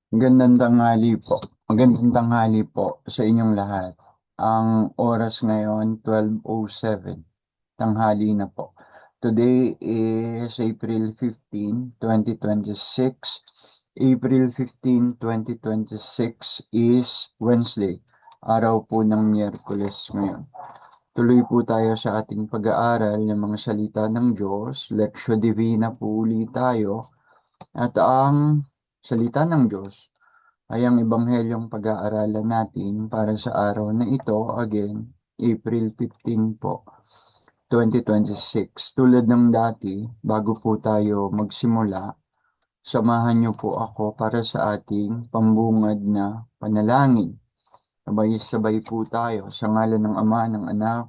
Magandang tanghali po. Magandang tanghali po sa inyong lahat. Ang oras ngayon, 12:07. Tanghali na po. Today is April 15, 2026. April 15, 2026 is Wednesday. Araw po ng Miyerkules ngayon. Tuloy po tayo sa ating pag-aaral ng mga salita ng Diyos. Lectio Divina po ulit tayo. At ang salita ng Diyos ay ang Ebanghelyong pag-aaralan natin para sa araw na ito, again, April 15 po, 2026. Tulad ng dati, bago po tayo magsimula, samahan niyo po ako para sa ating pambungad na panalangin. Sabay-sabay po tayo sa ngalan ng Ama, ng Anak,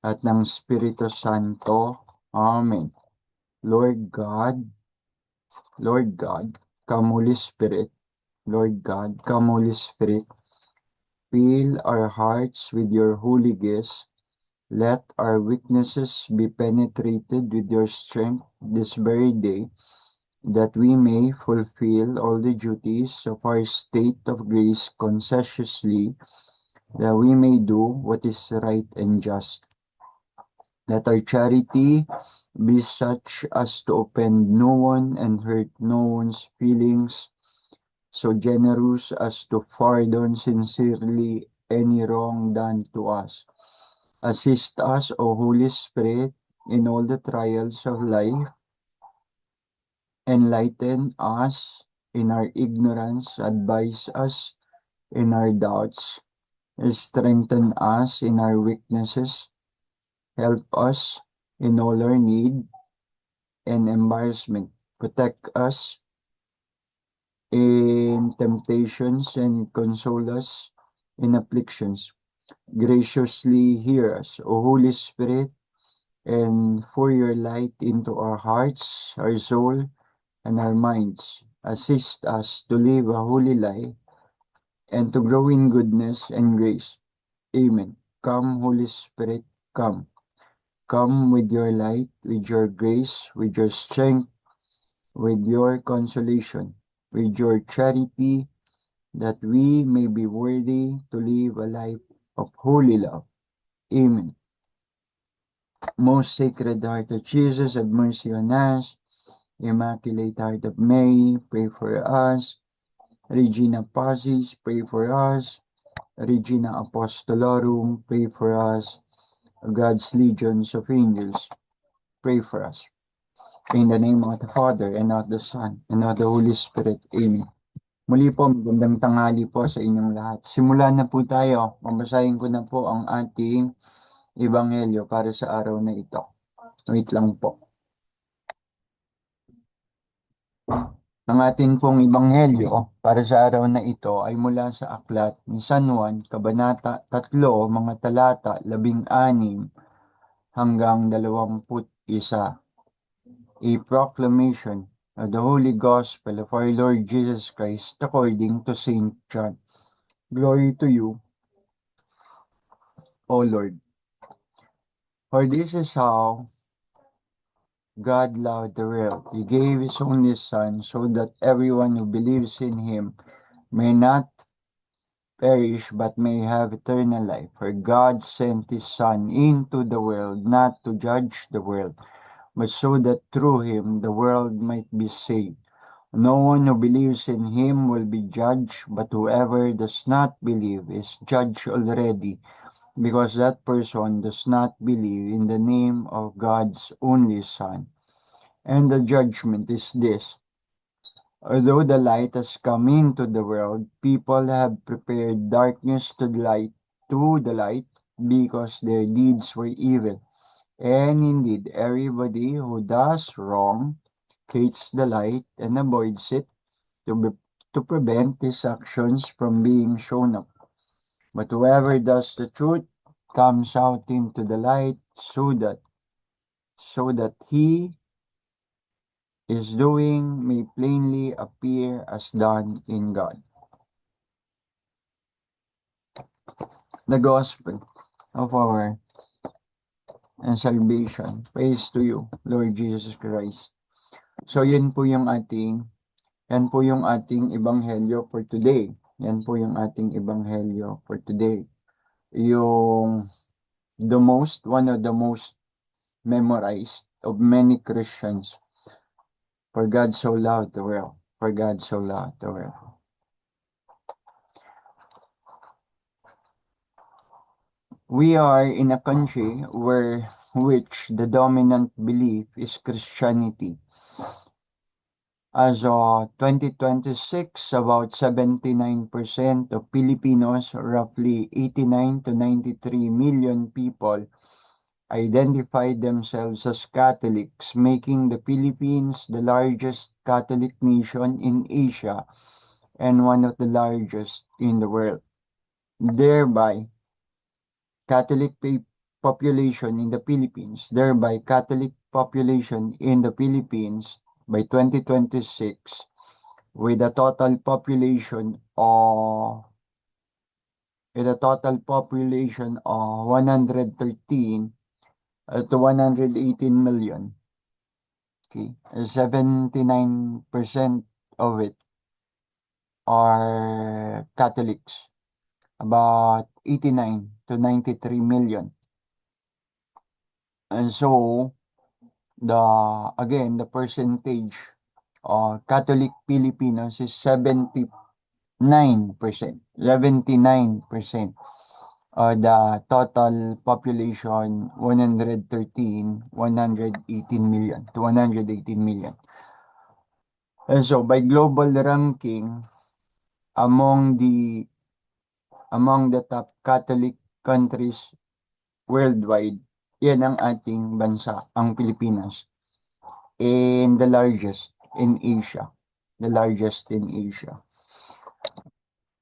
at ng Espiritu Santo. Amen. Lord God, come Holy Spirit, Lord God, come Holy Spirit, fill our hearts with your holy gifts. Let our weaknesses be penetrated with your strength this very day, that we may fulfill all the duties of our state of grace conscientiously, that we may do what is right and just. Let our charity be such as to offend no one and hurt no one's feelings, so generous as to pardon sincerely any wrong done to us. Assist us, O Holy Spirit, in all the trials of life. Enlighten us in our ignorance, advise us in our doubts, strengthen us in our weaknesses, help us in all our need and embarrassment, protect us in temptations and console us in afflictions. Graciously hear us, O Holy Spirit, and pour your light into our hearts, our soul, and our minds. Assist us to live a holy life and to grow in goodness and grace. Amen. Come, Holy Spirit, come. Come with your light, with your grace, with your strength, with your consolation, with your charity, that we may be worthy to live a life of holy love. Amen. Most Sacred Heart of Jesus, have mercy on us. Immaculate Heart of Mary, pray for us. Regina Pazis, pray for us. Regina Apostolorum, pray for us. God's legions of angels, pray for us. In the name of the Father, and of the Son, and of the Holy Spirit. Amen. Muli po, magandang tanghali po sa inyong lahat. Simulan na po tayo. Mabasahin ko na po ang ating Ebanghelyo para sa araw na ito. Wait lang po. Ang ating pong Ebanghelyo para sa araw na ito ay mula sa aklat ni San Juan, Kabanata 3, mga talata 16 hanggang 21. A proclamation of the Holy Gospel of our Lord Jesus Christ according to Saint John. Glory to you, O Lord. For this is how God loved the world. He gave His only Son so that everyone who believes in Him may not perish but may have eternal life. For God sent His Son into the world not to judge the world, but so that through Him the world might be saved. No one who believes in Him will be judged, but whoever does not believe is judged already, because that person does not believe in the name of God's only Son. And the judgment is this: although the light has come into the world, people have prepared darkness to the light because their deeds were evil. And indeed, everybody who does wrong hates the light and avoids it to, be, to prevent his actions from being shown up. But whoever does the truth comes out into the light so that he is doing may plainly appear as done in God. The Gospel of our salvation. Praise to you, Lord Jesus Christ. So, yun po yung ating Yan po yung ating ebanghelyo for today. Yan po yung ating ebanghelyo for today. Yung one of the most memorized of many Christians. For God so loved the world. For God so loved the world. We are in a country which the dominant belief is Christianity. As of 2026, about 79% of Filipinos, roughly 89 to 93 million people, identify themselves as Catholics, making the Philippines the largest Catholic nation in Asia and one of the largest in the world. Thereby, population in the Philippines, thereby Catholic population in the Philippines by 2026 with a total population of 113 to 118 million. Okay, 79% of it are Catholics, about 89 to 93 million. And so, the percentage of Catholic Filipinos is 79%. 79% the total population 118 million to 118 million. And so by global ranking, among the top Catholic countries worldwide, yan ang ating bansa, ang Pilipinas. And the largest in Asia. The largest in Asia.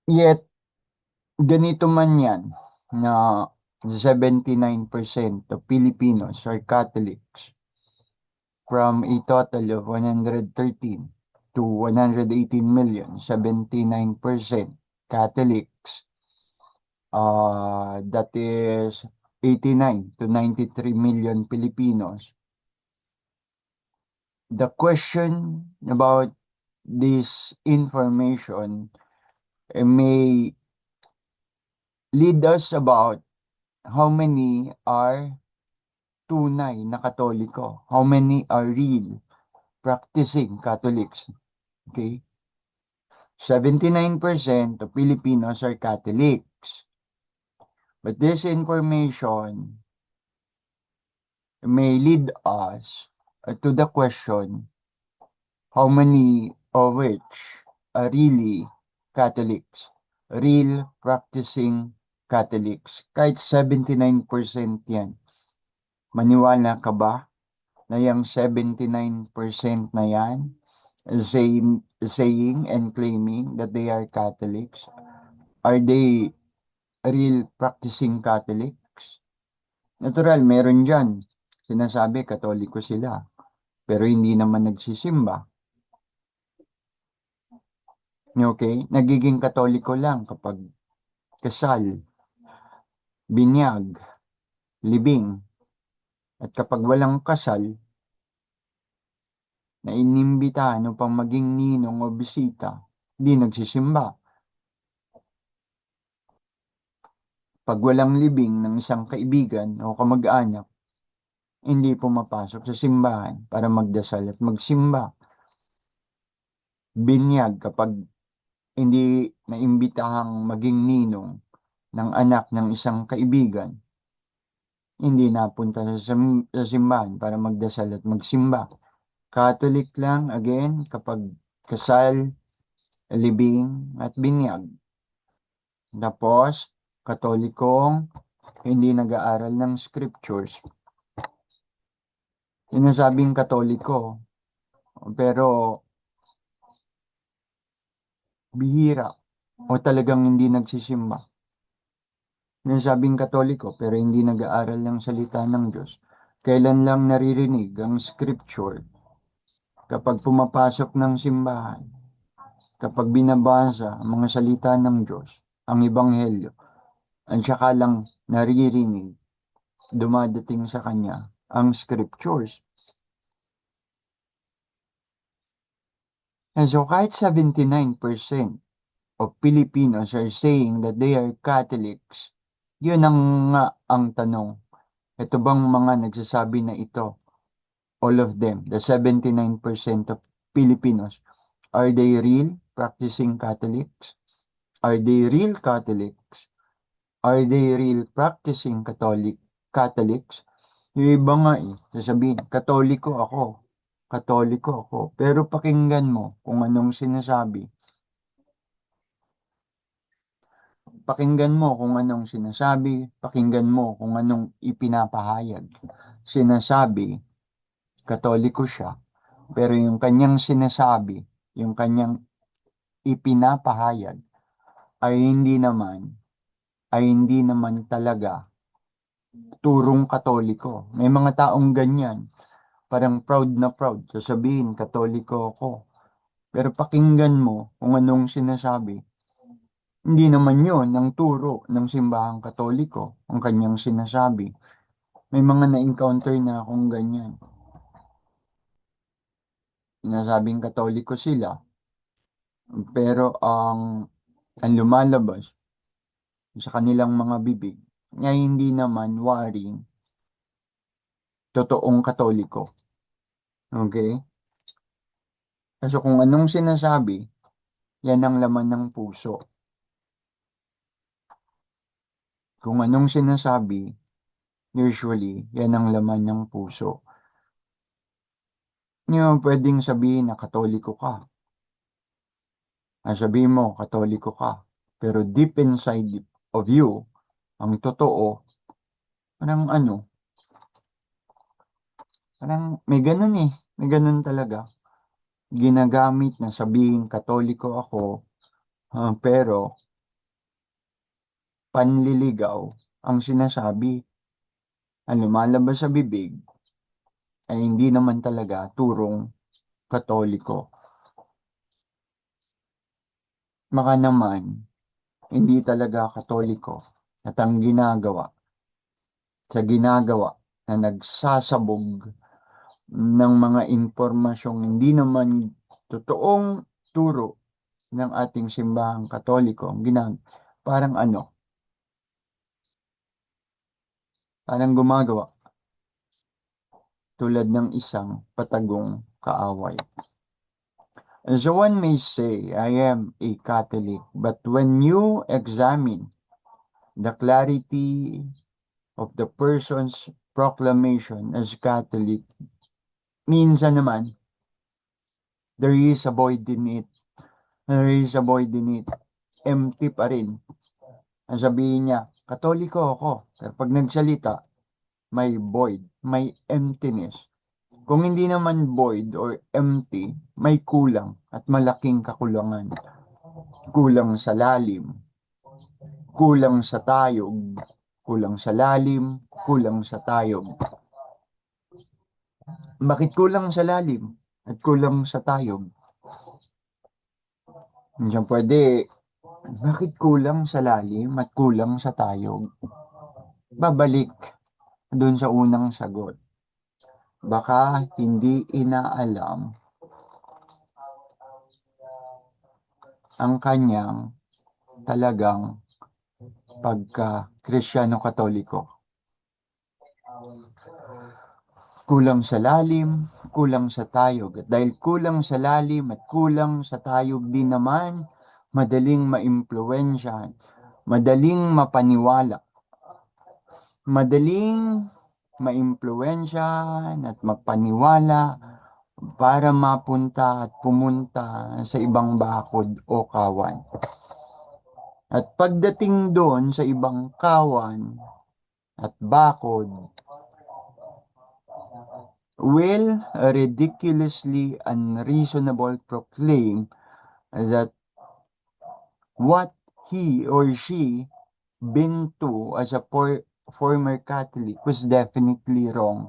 Yet, ganito man yan, na 79% of Filipinos are Catholics from a total of 113 to 118 million, 79% Catholics. That is 89 to 93 million Filipinos. The question about this information may lead us about how many are tunay na Katoliko, how many are real practicing Catholics. Okay? 79% of Filipinos are Catholics. But this information may lead us to the question, how many of which are really Catholics, real practicing Catholics? Kahit 79% yan. Maniwala ka ba na yung 79% na yan saying and claiming that they are Catholics? Are they real practicing Catholics? Natural, meron dyan. Sinasabi, Katoliko sila. Pero hindi naman nagsisimba. Okay? Nagiging Katoliko lang kapag kasal, binyag, libing. At kapag walang kasal, na inimbitahan upang maging ninong o bisita, di nagsisimba. Pag walang libing ng isang kaibigan o kamag-anak, hindi pumapasok sa simbahan para magdasal at magsimba. Binyag kapag hindi naimbitahang maging ninong ng anak ng isang kaibigan, hindi napunta sa simbahan para magdasal at magsimba. Catholic lang, again, kapag kasal, libing, at binyag. Tapos, Katolikong hindi nag-aaral ng scriptures. Sinasabing Katoliko, pero bihira o talagang hindi nagsisimba. Sinasabing Katoliko, pero hindi nag-aaral ng salita ng Diyos. Kailan lang naririnig ang scripture? Kapag pumapasok ng simbahan, kapag binabasa ang mga salita ng Diyos, ang Ebanghelyo, at saka lang naririnig, dumadating sa kanya ang scriptures. And so kahit 79% of Filipinos are saying that they are Catholics, yun ang nga ang tanong. Ito bang mga nagsasabi na ito, all of them, the 79% of Filipinos, are they real practicing Catholics? Are they real Catholics? Are they real practicing Catholics? Yung iba nga sasabihin, Katoliko ako. Pero pakinggan mo kung anong sinasabi. Pakinggan mo kung anong sinasabi, pakinggan mo kung anong ipinapahayag. Sinasabi, Katoliko siya, pero yung kanyang sinasabi, yung kanyang ipinapahayag ay hindi naman talaga turong Katoliko. May mga taong ganyan, parang proud na proud, sasabihin, Katoliko ako. Pero pakinggan mo kung anong sinasabi. Hindi naman yun ang turo ng simbahang Katoliko, ang kanyang sinasabi. May mga na-encounter na akong ganyan. Sinasabing Katoliko sila, pero ang lumalabas sa kanilang mga bibig ay hindi naman waring totoong Katoliko. Okay? Kasi kung anong sinasabi, yan ang laman ng puso. Kung anong sinasabi, usually, yan ang laman ng puso. Hindi mo pwedeng sabihin na Katoliko ka. Ang sabihin mo, Katoliko ka. Pero deep inside of you, ang totoo, parang parang may ganun may ganun talaga. Ginagamit na sabihin Katoliko ako, pero panliligaw ang sinasabi. Ang lumalabas sa bibig ay hindi naman talaga turong Katoliko. Baka naman, hindi talaga Katoliko at ang ginagawa na nagsasabog ng mga impormasyong hindi naman totoong turo ng ating simbahang Katoliko, parang parang gumagawa tulad ng isang patagong kaaway. So one may say, I am a Catholic, but when you examine the clarity of the person's proclamation as Catholic, minsan naman, there is a void in it. There is a void in it. Empty pa rin. Ang sabihin niya, Katoliko ako. Pero pag nagsalita, may void, may emptiness. Kung hindi naman void or empty, may kulang at malaking kakulangan. Kulang sa lalim, kulang sa tayog, kulang sa lalim, kulang sa tayog. Bakit kulang sa lalim at kulang sa tayog? Diyan pwede, bakit kulang sa lalim at kulang sa tayog? Babalik dun sa unang sagot. Baka hindi inaalam ang kanyang talagang pagka-Kristyano Katoliko. Kulang sa lalim, kulang sa tayog. At dahil kulang sa lalim at kulang sa tayog din naman, madaling maimpluwensyahan, madaling mapaniwala, madaling maimpluwensyahan at mapaniwala para mapunta at pumunta sa ibang bakod o kawan. At pagdating doon sa ibang kawan at bakod, will ridiculously unreasonable proclaim that what he or she been to as a former Catholic was definitely wrong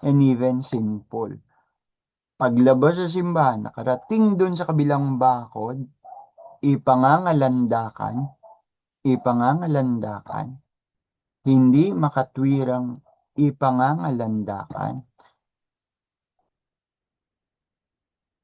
and even sinful. Paglabas sa simbahan, nakarating doon sa kabilang bakod, ipangangalandakan, hindi makatwirang ipangangalandakan,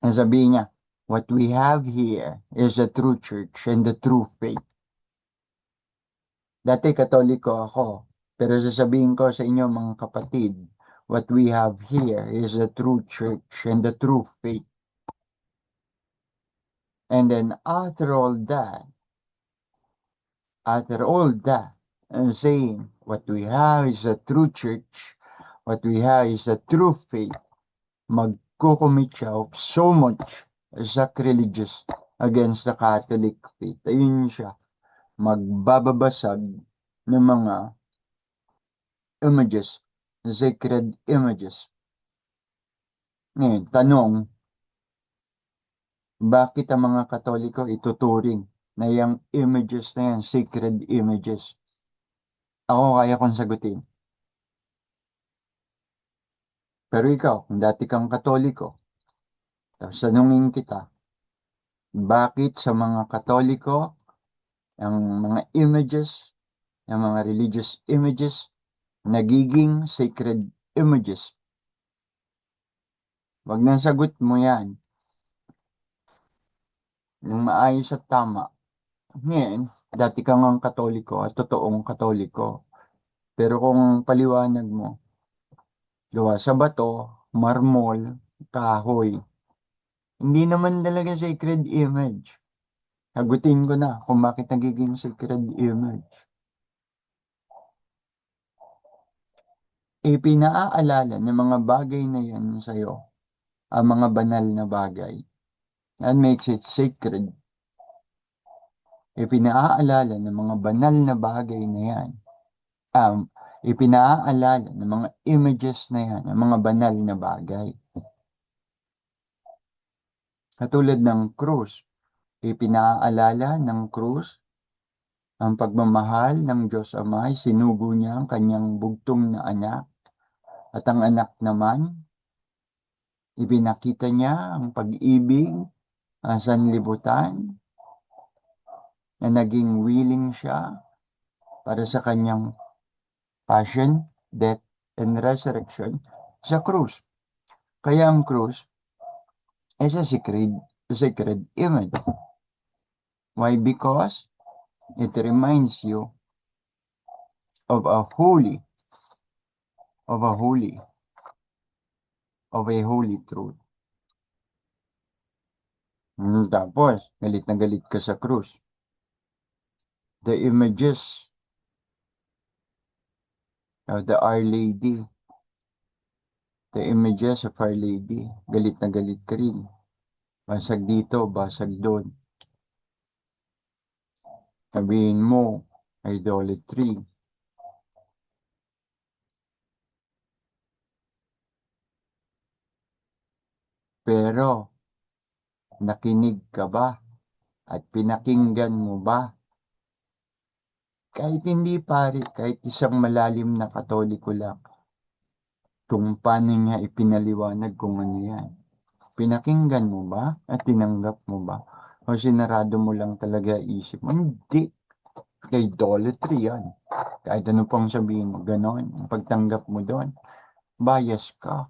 Ang sabihin niya, what we have here is the true church and the true faith. Dati Katoliko ako, pero sasabihin ko sa inyo mga kapatid, what we have here is the true church and the true faith. And then after all that, and saying what we have is a true church, what we have is a true faith, magkukumit siya of so much sacrilegious against the Catholic faith. Ayun siya, magbababasag ng mga images, sacred images. Ngayon, tanong, bakit ang mga Katoliko ituturing na yung images na yan, sacred images? Ako kaya kong sagutin. Pero ikaw, kung dati kang Katoliko, tapos tanungin kita, bakit sa mga Katoliko, ang mga images, ang mga religious images, nagiging sacred images? Wag nang sagot mo yan. Yung maayos at tama. Ngayon, dati kang ang Katoliko at totoong Katoliko. Pero kung paliwanag mo, gawa sa bato, marmol, kahoy, hindi naman talaga sacred image. Sagutin ko na kung bakit nagiging sacred image. Ipinaaalala ng mga bagay na yan sa'yo, ang mga banal na bagay. That makes it sacred. Ipinaaalala ng mga banal na bagay na yan. Ipinaaalala ng mga images na yan, ng mga banal na bagay. Katulad ng krus, ipinaalala ng krus ang pagmamahal ng Diyos Ama ay sinugo niya ang kanyang bugtong na anak at ang anak naman, ipinakita niya ang pag-ibig ang sanlibutan na naging willing siya para sa kanyang passion, death, and resurrection sa krus. Kaya ang krus is a sacred image. Why? Because it reminds you of a holy, of a holy, of a holy truth. Tapos, galit na galit ka sa krus. The images of the Our Lady, the images of Our Lady, galit na galit ka rin. Basag dito, basag doon. Sabihin mo, idolatry. Pero, nakinig ka ba? At pinakinggan mo ba? Kahit hindi pare, kahit isang malalim na Katoliko lang, kung paano niya ipinaliwanag kung ano yan. Pinakinggan mo ba? At tinanggap mo ba? O sinarado mo lang talaga isip mo? Hindi. Idolatry yan. Kahit ano pang sabihin mo, ganon. Ang pagtanggap mo doon, bias ka.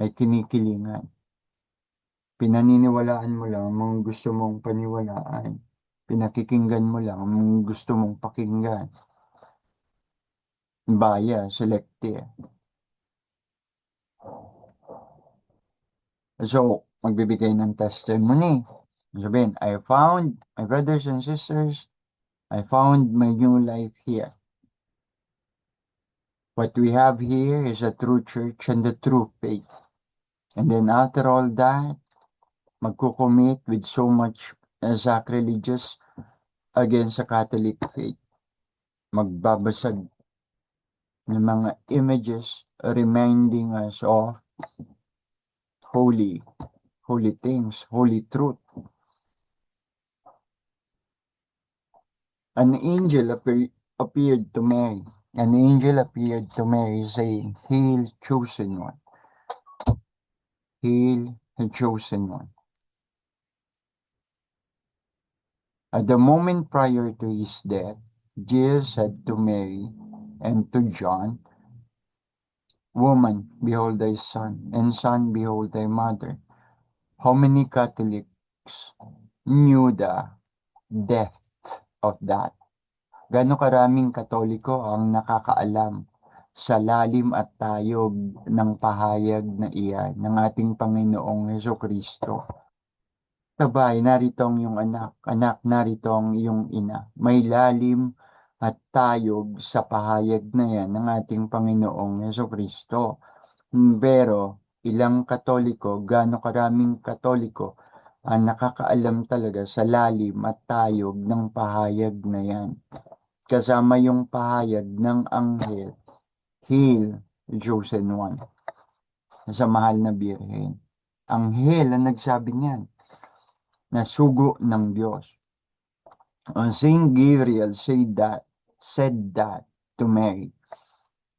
May kinikilingan. Pinaniniwalaan mo lang ang mga gusto mong paniwalaan. Pinakikinggan mo lang ang mga gusto mong pakinggan. Bias, selective. So, magbibigay ng testimony. Sabihin, my brothers and sisters, I found my new life here. What we have here is a true church and the true faith. And then after all that, magkukommit with so much sacrilegious against the Catholic faith. Magbabasag ng mga images reminding us of holy things, holy truth. An angel appeared to Mary. An angel appeared to Mary saying, Hail, chosen one. Hail, the chosen one. At the moment prior to his death, Jesus said to Mary and to John, Woman, behold thy son, and son, behold thy mother. How many Catholics knew the depth of that? Gaano karaming Katoliko ang nakakaalam sa lalim at tayog ng pahayag na iyan ng ating Panginoong Hesukristo? Sabay, narito ang iyong anak, anak, narito ang iyong ina. May lalim at tayog sa pahayag na yan ng ating Panginoong Hesukristo. Pero ilang Katoliko, gaano karaming Katoliko ang nakakaalam talaga sa lalim at tayog ng pahayag na yan. Kasama yung pahayag ng anghel, Hail, Chosen One, sa mahal na Birhen. Anghel ang nagsabi niyan, na sugo ng Diyos. Saint Gabriel said that to Mary.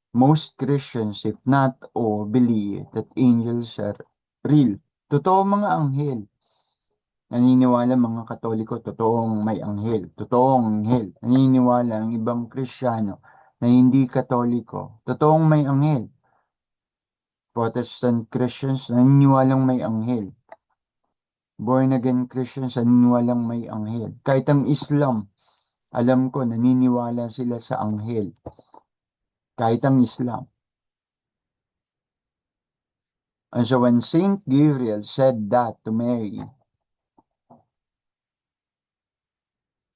Most Christians, if not all, believe that angels are real. Totoo mga anghel. Naniniwala mga Katoliko, totoong may anghel. Totoong anghel. Naniniwala ang ibang Kristiyano na hindi Katoliko. Totoong may anghel. Protestant Christians, naniniwalang may anghel. Born again Christians, naniniwalang may anghel. Kahit ang Islam, alam ko, naniniwala sila sa anghel. Kahit ang Islam. And so when Saint Gabriel said that to Mary,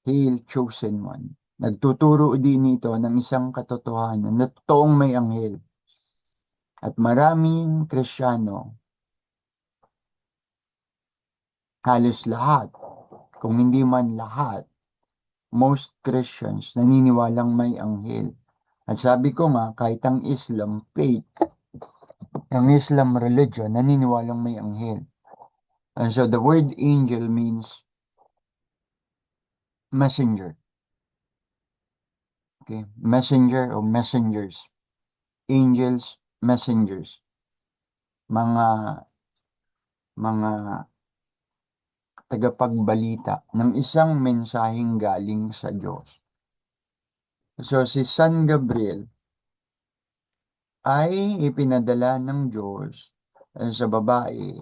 Hail, Chosen One, nagtuturo din ito ng isang katotohanan na totoong may anghel. At maraming Kristiyano, halos lahat, kung hindi man lahat, most Christians naniniwalang may anghel. At sabi ko nga, kahit ang Islam faith, ang Islam religion, naniniwalang may anghel. And so the word angel means messenger. Okay, messenger o messengers. Angels, messengers. Mga tagapagbalita ng isang mensaheng galing sa Diyos. So si San Gabriel ay ipinadala ng Diyos sa babae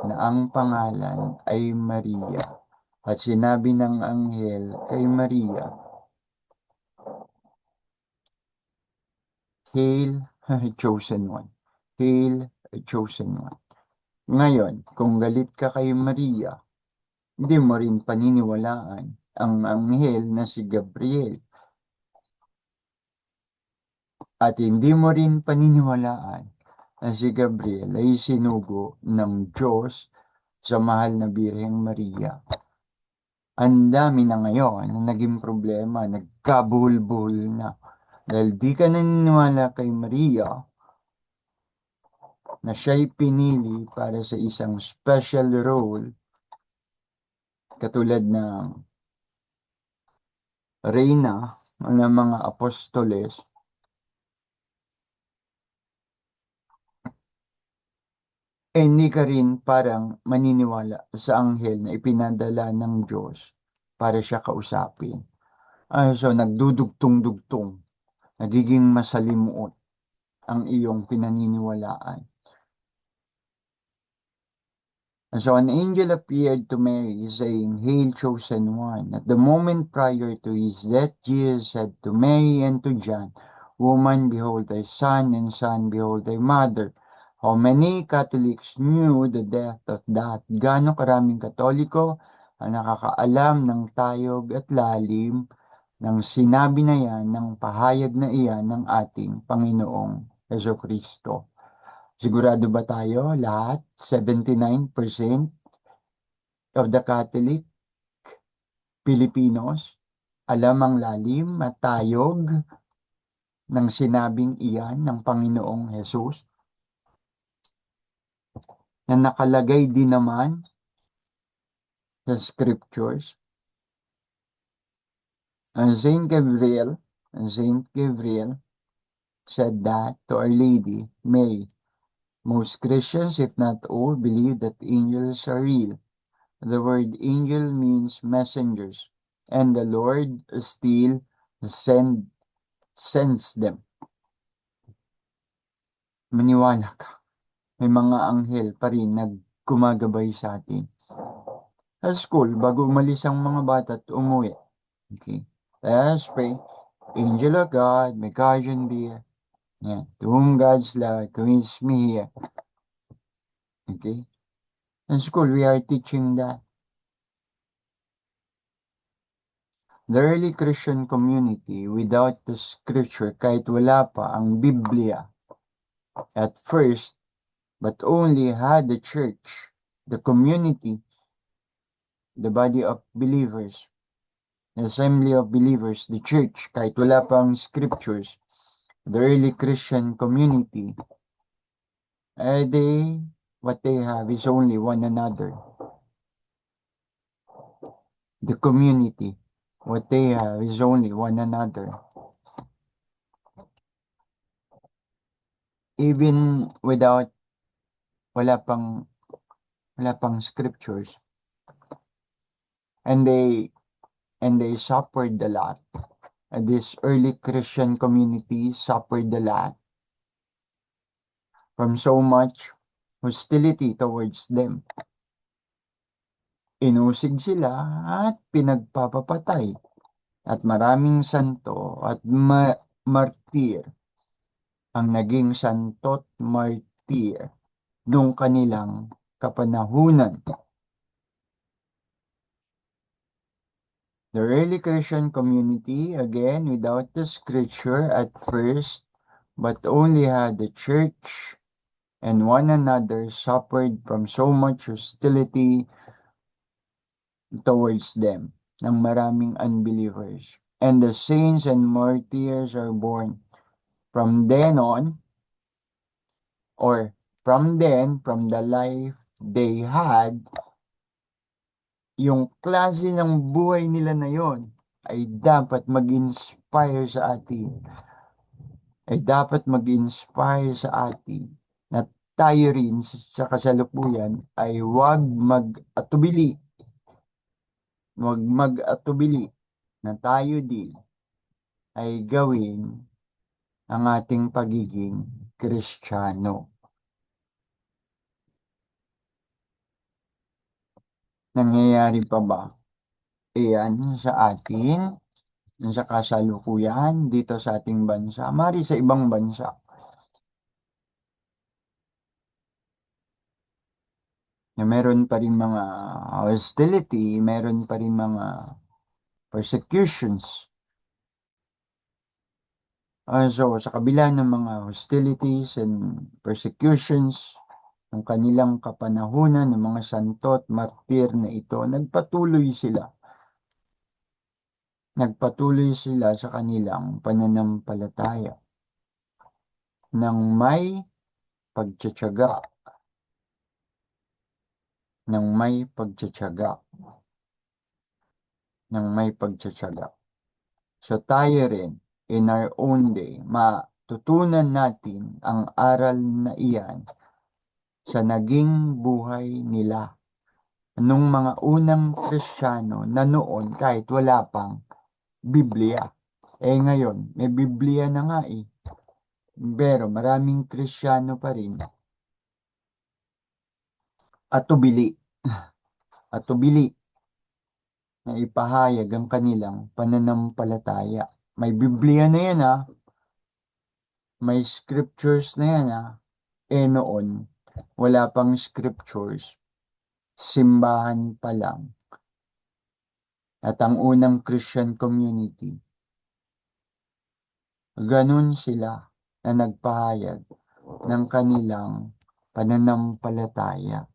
na ang pangalan ay Maria. At sinabi ng anghel kay Maria, Hail, Chosen One. Hail, Chosen One. Ngayon, kung galit ka kay Maria, hindi mo rin paniniwalaan ang anghel na si Gabriel. At hindi mo rin paniniwalaan na si Gabriel ay sinugo ng Diyos sa mahal na Birheng Maria. Ang dami na ngayon ang naging problema, nagkabuhol-buhol na. Dahil di ka naniniwala kay Maria na siya'y pinili para sa isang special role katulad ng reyna ng mga apostoles, hindi ka rin parang maniniwala sa anghel na ipinadala ng Diyos para siya kausapin. So, nagdudugtong-dugtong, nagiging masalimuot ang iyong pinaniniwalaan. And so an angel appeared to Mary, saying, Hail, Chosen One. At the moment prior to his death, Jesus said to Mary and to John, Woman, behold thy son, and son, behold thy mother. How many Catholics knew the death of that? Gaano karaming Katoliko ang nakakaalam ng tayog at lalim ng sinabi na yan, ng pahayag na iyan ng ating Panginoong Hesukristo. Sigurado ba tayo lahat? 79% of the Catholic Filipinos alam ang lalim at tayog ng sinabing iyan ng Panginoong Jesus na nakalagay din naman sa scriptures. Saint Gabriel said that to Our Lady, May. Most Christians, if not all, believe that angels are real. The word angel means messengers, and the Lord still sends them. Maniwala ka. May mga anghel pa rin gumagabay sa atin. Sa school, bago umalis ang mga bata at umuwi. Okay. Let's pray. Angel of God, my guardian dear. Yeah. To whom God's love commits me here. Okay. In school, we are teaching that the early Christian community without the scripture, kahit wala pa ang Biblia at first, but only had the church, the community, the body of believers, the assembly of believers, the church, kahit wala pang scriptures, the early Christian community, what they have is only one another. The community, what they have is only one another. Even without, wala pang scriptures. And they suffered a lot. And this early Christian community suffered a lot from so much hostility towards them. Inusig sila at pinagpapapatay at maraming santo at martir ang naging santo't martir nung kanilang kapanahunan. The early Christian community, again, without the scripture at first, but only had the church and one another, suffered from so much hostility towards them ng maraming unbelievers. And the saints and martyrs are born. From then on, or from the life they had, yung klase ng buhay nila na yon ay dapat mag-inspire sa atin. Sa atin na tayo rin sa kasalukuyan ay huwag mag-atubili na tayo din ay gawin ang ating pagiging Kristiyano. Nangyayari pa ba iyan sa atin, sa kasalukuyan, dito sa ating bansa, mari sa ibang bansa? Na meron pa rin mga hostility, meron pa rin mga persecutions. So, sa kabila ng mga hostilities and persecutions ng kanilang kapanahunan ng mga santo at martir na ito, nagpatuloy sila sa kanilang pananampalataya ng may pagtsatsaga. So tayo rin, in our own day, matutunan natin ang aral na iyan sa naging buhay nila nung mga unang Kristiyano na noon kahit wala pang Biblia. Ngayon, may Biblia na nga eh. Pero maraming Kristiyano pa rin atubili na ipahayag ang kanilang pananampalataya. May Biblia na yan may scriptures na yan noon, wala pang scriptures, simbahan pa lang. At ang unang Christian community, ganun sila na nagpahayag ng kanilang pananampalataya.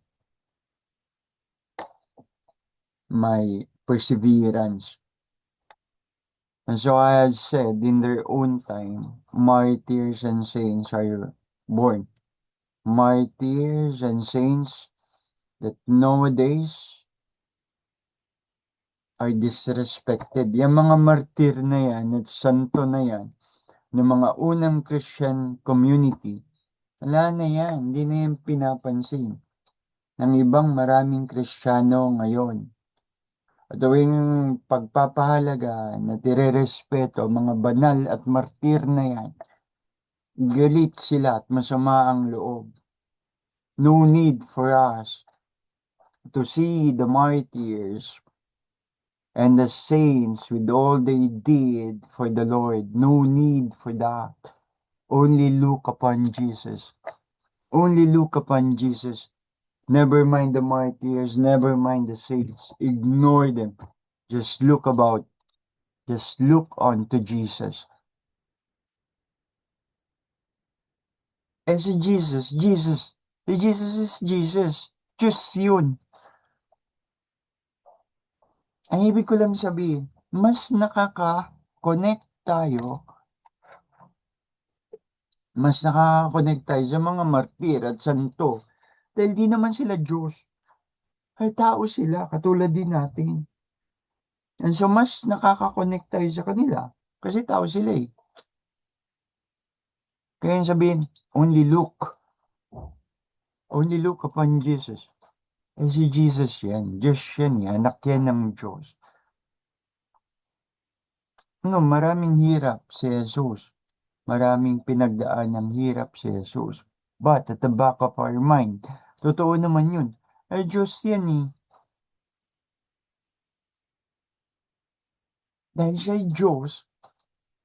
May perseverance. And so I had said, in their own time, martyrs and saints are born. Martyrs and saints that nowadays are disrespected. Yung mga martir na yan at santo na yan, ng mga unang Christian community, wala na yan, hindi na yan pinapansin ng ibang maraming Kristiyano ngayon. At tuwing pagpapahalaga na tirerespeto mga banal at martir na yan, galit sila at masama ang loob. No need for us to see the martyrs and the saints with all they did for the Lord. No need for that. Only look upon Jesus. Only look upon Jesus. Never mind the martyrs, never mind the saints. Ignore them. Just look about. Just look on to Jesus. Eh si Jesus is Jesus. Diyos yun. Ang ibig ko lang sabihin, mas nakaka-connect tayo, mas nakaka-connect tayo sa mga martir at santo. Dahil di naman sila Diyos. Ay tao sila, katulad din natin. And so, mas nakaka-connect tayo sa kanila. Kasi tao sila eh. Kaya yung sabihin, only look upon Jesus. Eh si Jesus yan, Diyos yan eh, anak yan ng Diyos. No, maraming hirap si Jesus. Maraming pinagdaan ng hirap si Jesus. But at the back of our mind, totoo naman yun. Ay Diyos yan eh. Dahil siya'y Diyos,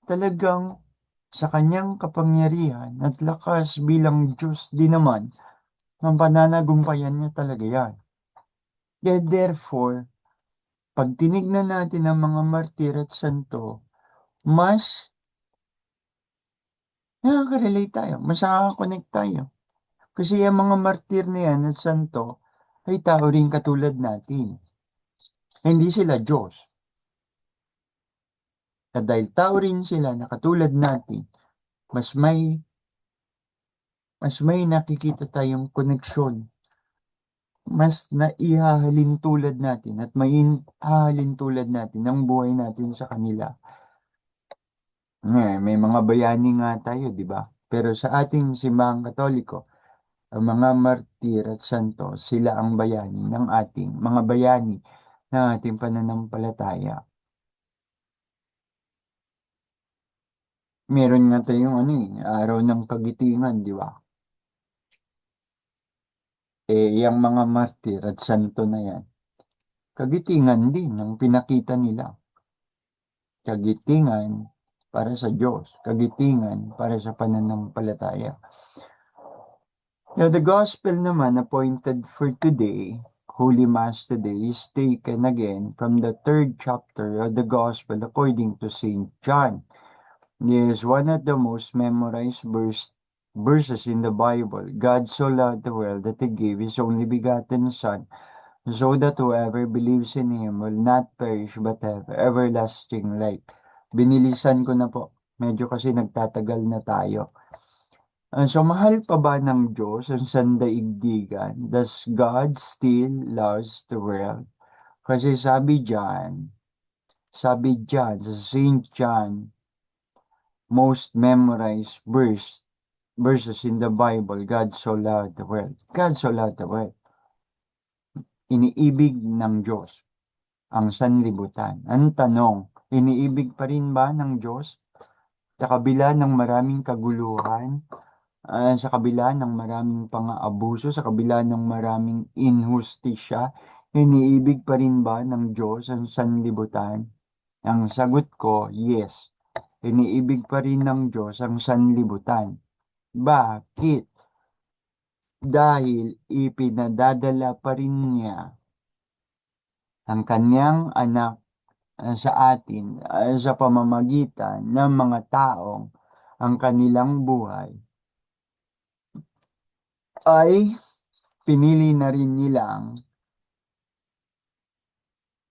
talagang sa kanyang kapangyarihan at lakas bilang Diyos din naman, ang pananagumpayan niya talaga yan. Therefore, pag tinignan natin ang mga martir at santo, mas nakaka-relate tayo, mas nakaka-connect tayo. Kasi ang mga martir na yan at santo ay tao rin katulad natin. Hindi sila Diyos. At dahil tao rin sila na katulad natin, mas may nakikita tayong koneksyon. Mas naihahalin tulad natin at may hahalin tulad natin ang buhay natin sa kanila. May mga bayani nga tayo, di ba? Pero sa ating simbahang Katoliko, ang mga martir at santo, sila ang bayani ng ating mga bayani ng ating pananampalataya. Meron nga tayong araw ng kagitingan, di ba? Yung mga martir at santo na yan, kagitingan din ang pinakita nila. Kagitingan para sa Diyos, kagitingan para sa pananampalataya. Now, the gospel naman appointed for today, Holy Mass today, is taken again from the 3rd chapter of the Gospel according to St. John. This is one of the most memorized verses in the Bible. God so loved the world that He gave His only begotten Son, so that whoever believes in Him will not perish but have everlasting life. Binilisan ko na po. Medyo kasi nagtatagal na tayo. So, mahal pa ba ng Diyos ang sandaigdigan? Does God still loves the world? Kasi sabi dyan sa St. John, most memorized verses in the Bible, God so loved the world. God so loved the world. Iniibig ng Diyos ang sanlibutan. Ang tanong, iniibig pa rin ba ng Diyos? Sa kabila ng maraming kaguluhan, sa kabila ng maraming pang-aabuso, sa kabila ng maraming inhustisya, iniibig pa rin ba ng Diyos ang sanlibutan? Ang sagot ko, yes. Iniibig pa rin ng Diyos ang sanlibutan. Bakit? Dahil ipinadadala pa rin niya ang kanyang anak sa atin sa pamamagitan ng mga taong ang kanilang buhay ay pinili na rin nilang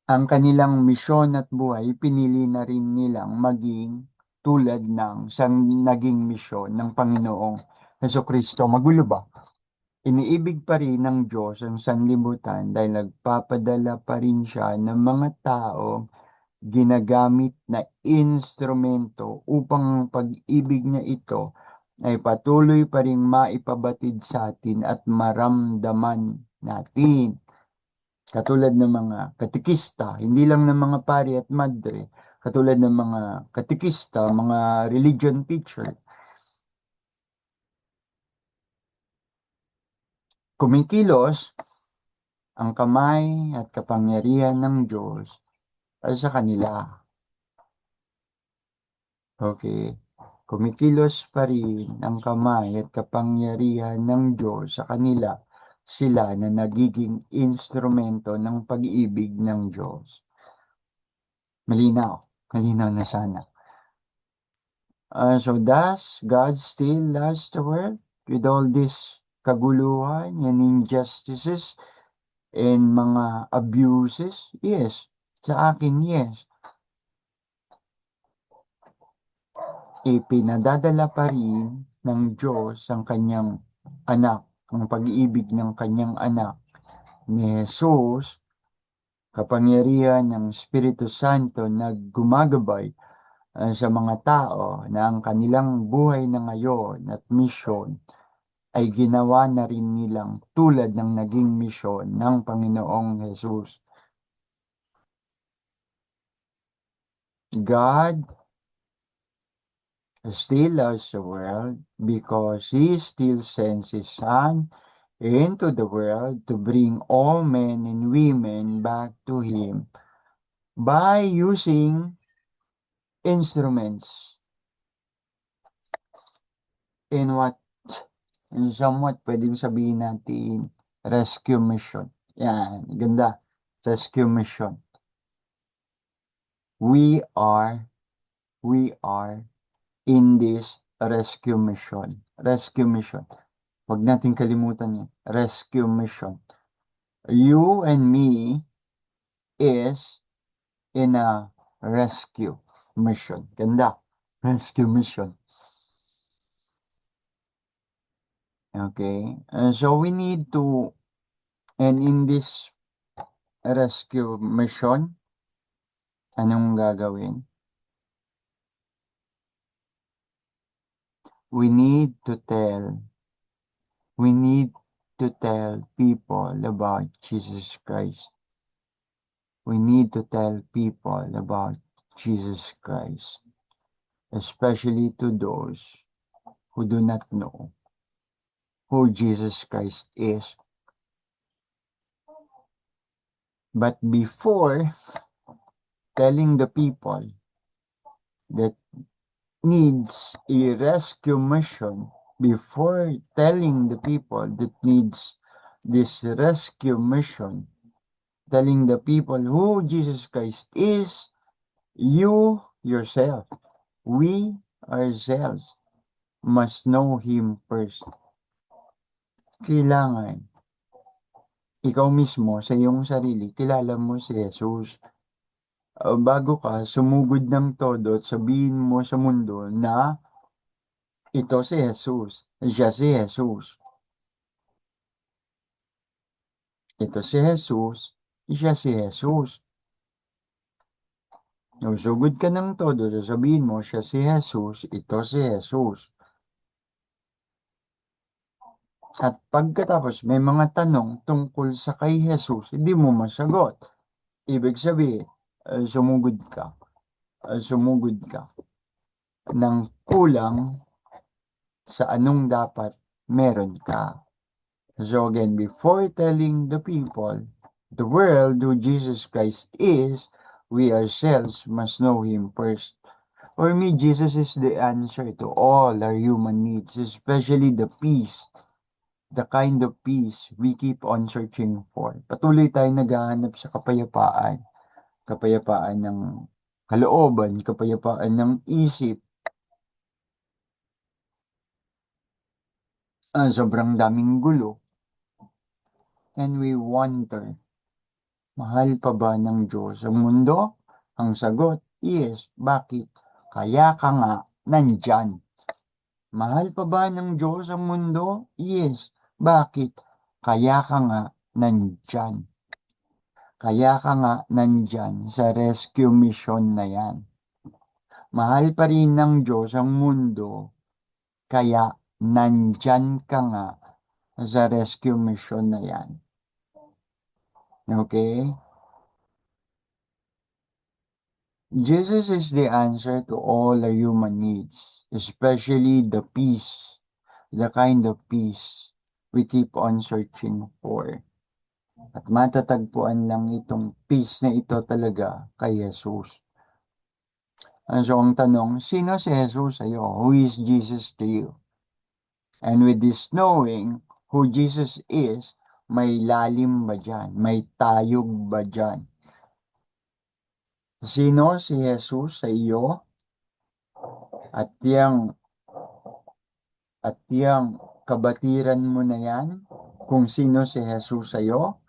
ang kanilang misyon at buhay, pinili na rin nilang maging tulad ng sang naging misyon ng Panginoong Hesukristo. Magulo ba? Iniibig pa rin ng Diyos ang sanlibutan dahil nagpapadala pa rin siya ng mga taong ginagamit na instrumento upang ang pag-ibig niya ito ay patuloy pa rin maipabatid sa atin at maramdaman natin. Katulad ng mga katikista, hindi lang ng mga pari at madre, katulad ng mga katikista, mga religion teacher, kumikilos ang kamay at kapangyarihan ng Diyos ay sa kanila. Okay. Kumikilos pa rin ang kamay at kapangyarihan ng Diyos sa kanila, sila na nagiging instrumento ng pag-ibig ng Diyos. Malinaw. Malinaw na sana. So does God still loves the world with all this kaguluhan and injustices and mga abuses? Yes. Sa akin, yes. Ipinadadala pa rin ng Diyos ang kanyang anak, ang pag-ibig ng kanyang anak ni Jesus, kapangyarihan ng Espiritu Santo na gumagabay sa mga tao na ang kanilang buhay na ngayon at misyon ay ginawa na rin nilang tulad ng naging misyon ng Panginoong Jesus. God still loves the world because He still sends His Son into the world to bring all men and women back to Him by using instruments in what, in somewhat pwedeng sabihin natin rescue mission. Yan, ganda. Rescue mission. We are in this rescue mission. Rescue mission. Huwag natin kalimutan yan. Rescue mission. You and me is in a rescue mission. Ganda. Rescue mission. Okay. So we need to, and in this rescue mission, anong gagawin? We need to tell people about Jesus Christ. We need to tell people about Jesus Christ, especially to those who do not know who Jesus Christ is. But before telling the people that needs a rescue mission, before telling the people that needs this rescue mission, telling the people who Jesus Christ is, you yourself, we ourselves must know Him first. Kailangan ikaw mismo sa iyong sarili, kilala mo si Jesus. Bago ka sumugod ng todo at sabihin mo sa mundo na ito si Jesus, siya si Jesus. Ito si Jesus, siya si Jesus. Sugod ka ng todo, sasabihin mo siya si Jesus, ito si Jesus. At pagkatapos may mga tanong tungkol sa kay Jesus, hindi mo masagot. Ibig sabihin, sumugod ka ng kulang sa anong dapat meron ka. So again, before telling the people, the world who Jesus Christ is, we ourselves must know Him first. For me, Jesus is the answer to all our human needs, especially the peace, the kind of peace we keep on searching for. Patuloy tayong naghahanap sa kapayapaan, kapayapaan ng kalooban, kapayapaan ng isip. Sobrang daming gulo. And we wonder, mahal pa ba ng Diyos ang mundo? Ang sagot, yes. Bakit? Kaya ka nga nandyan. Mahal pa ba ng Diyos ang mundo? Yes. Bakit? Kaya ka nga nandyan. Kaya ka nga nandyan sa rescue mission na yan. Mahal pa rin ng Diyos ang mundo, kaya nandyan ka nga sa rescue mission na yan. Okay? Jesus is the answer to all our human needs, especially the peace, the kind of peace we keep on searching for. At matatagpuan lang itong peace na ito talaga kay Jesus. So ang tanong, sino si Jesus sa'yo? Who is Jesus to you? And with this knowing who Jesus is, may lalim ba dyan? May tayog ba dyan? Sino si Jesus sa iyo? At yang kabatiran mo na yan, kung sino si Jesus sa iyo,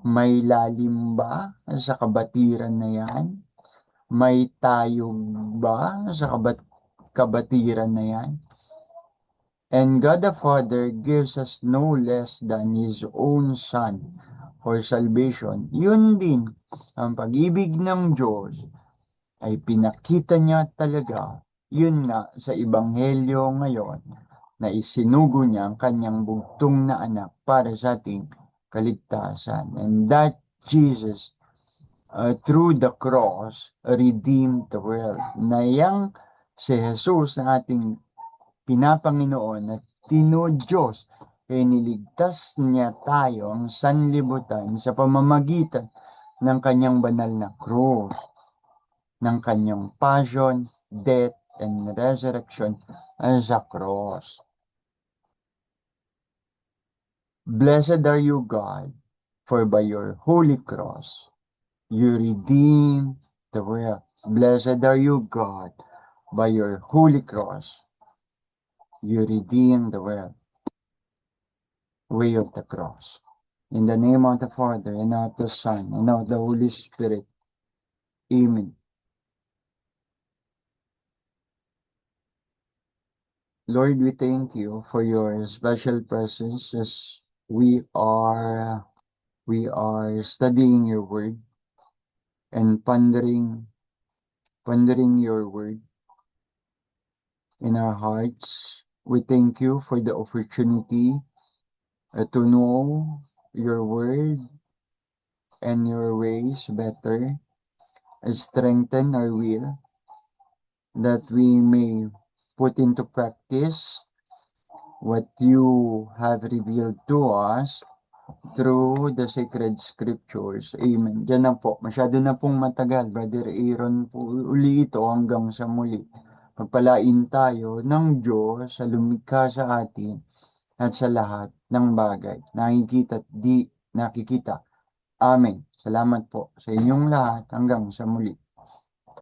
may lalim ba sa kabatiran na yan? May tayog ba sa kabatiran na yan? And God the Father gives us no less than His own Son for salvation. Yun din, ang pag-ibig ng Diyos ay pinakita niya talaga, yun nga, sa Ebanghelyo ngayon, na isinugo niya ang kanyang bugtong na anak para sa ating kaligtasan. And that Jesus, through the cross, redeemed the world. Na yang si Jesus na ating pinapanginoon at Diyos, niligtas niya tayo ang sanlibutan sa pamamagitan ng kanyang banal na krus, ng kanyang passion, death, and resurrection sa cross. Blessed are you, God, for by your holy cross, you redeem the world. Blessed are you, God, by your holy cross, you redeem the world. Way of the cross. In the name of the Father, and of the Son, and of the Holy Spirit. Amen. Lord, we thank you for your special presence as we are studying your word and pondering your word in our hearts. We thank you for the opportunity to know your word and your ways better, strengthen our will, that we may put into practice what you have revealed to us through the sacred scriptures. Amen. Diyan na po. Masyado na pong matagal, Brother Aaron po. Uli ito hanggang sa muli. Pagpalain tayo ng Diyos sa lumikha sa atin at sa lahat ng bagay. Nakikita at di nakikita. Amen. Salamat po sa inyong lahat hanggang sa muli.